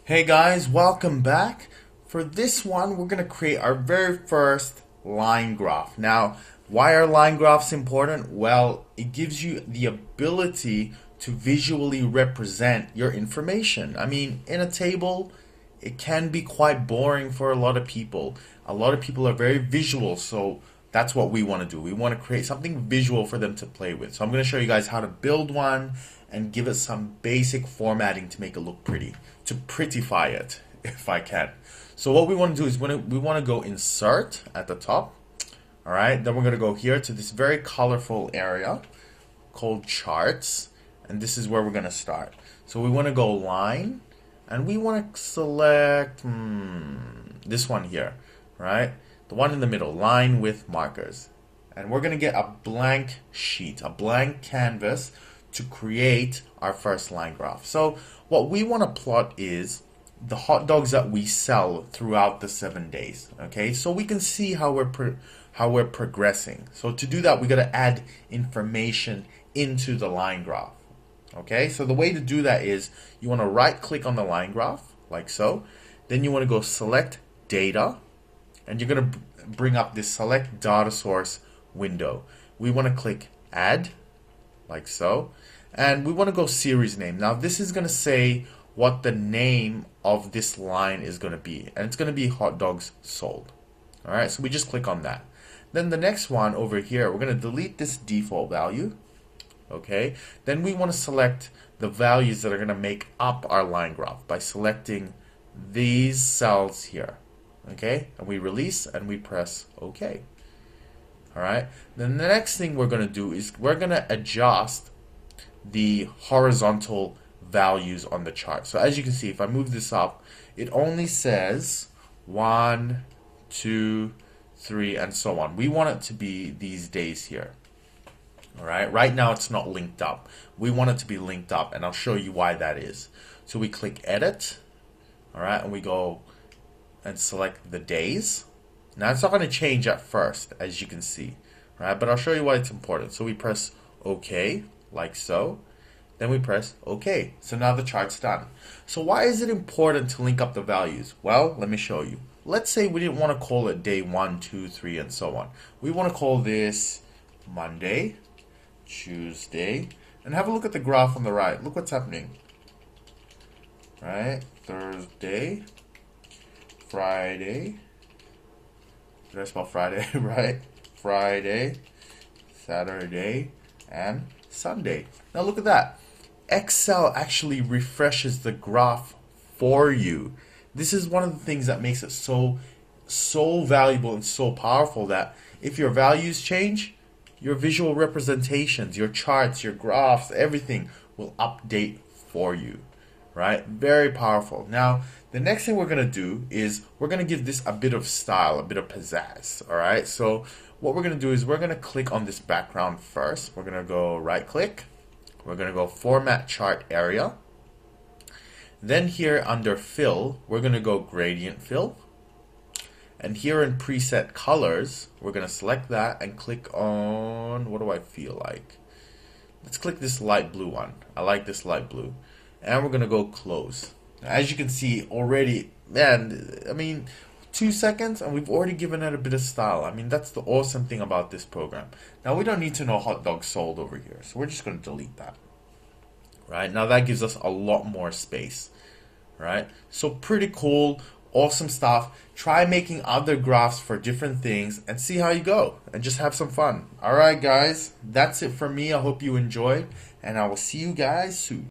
Hey guys, welcome back. For this one, we're going to create our very first line graph. Now, why are line graphs important? Well, it gives you the ability to visually represent your information. I mean, in a table, it can be quite boring for a lot of people. A lot of people are very visual, so that's what we want to do. We want to create something visual for them to play with. So I'm going to show you guys how to build one and give it some basic formatting to make it look pretty, to prettify it, if I can. So what we want to do is we want to go insert at the top. All right, then we're going to go here to this very colorful area called charts, and this is where we're going to start. So we want to go line, and we want to select this one here, right? The one in the middle, line with markers. And we're going to get a blank sheet, a blank canvas to create our first line graph. So what we want to plot is the hot dogs that we sell throughout the 7 days. Okay, so we can see how we're progressing. So to do that, we got to add information into the line graph. Okay, so the way to do that is you want to right click on the line graph like so. Then you want to go select data, and you're going to bring up this select data source window. We want to click add like so, and we want to go series name. Now this is going to say what the name of this line is going to be, and it's going to be hot dogs sold. All right, so we just click on that. Then the next one over here, we're going to delete this default value. Okay, then we want to select the values that are going to make up our line graph by selecting these cells here. Okay, and we release and we press OK. All right, then the next thing we're going to do is we're going to adjust the horizontal values on the chart. So as you can see, if I move this up, it only says 1, 2, 3, and so on. We want it to be these days here. All right, right now it's not linked up. We want it to be linked up, and I'll show you why that is. So we click edit, all right, and we go and select the days. Now it's not going to change at first, as you can see, right? But I'll show you why it's important. So we press OK, like so. Then we press OK. So now the chart's done. So why is it important to link up the values? Well, let me show you. Let's say we didn't want to call it day 1, 2, 3, and so on. We want to call this Monday, Tuesday, and have a look at the graph on the right. Look what's happening. Right? Thursday, Friday. Did I spell Friday right? Friday, Saturday, and Sunday. Now look at that. Excel actually refreshes the graph for you. This is one of the things that makes it so valuable and so powerful, that if your values change, your visual representations, your charts, your graphs, everything will update for you. Right? Very powerful. Now, the next thing we're going to do is we're going to give this a bit of style, a bit of pizzazz. All right? So what we're going to do is we're going to click on this background first. We're going to go right click. We're going to go format chart area. Then here under fill, we're going to go gradient fill. And here in preset colors, we're going to select that and click on, what do I feel like? Let's click this light blue one. I like this light blue. And we're going to go close. Now, as you can see already, man, I mean, 2 seconds and we've already given it a bit of style. I mean, that's the awesome thing about this program. Now, we don't need to know hot dogs sold over here, so we're just going to delete that. Right? Now, that gives us a lot more space. Right? So pretty cool, awesome stuff. Try making other graphs for different things and see how you go and just have some fun. All right, guys, that's it for me. I hope you enjoyed, and I will see you guys soon.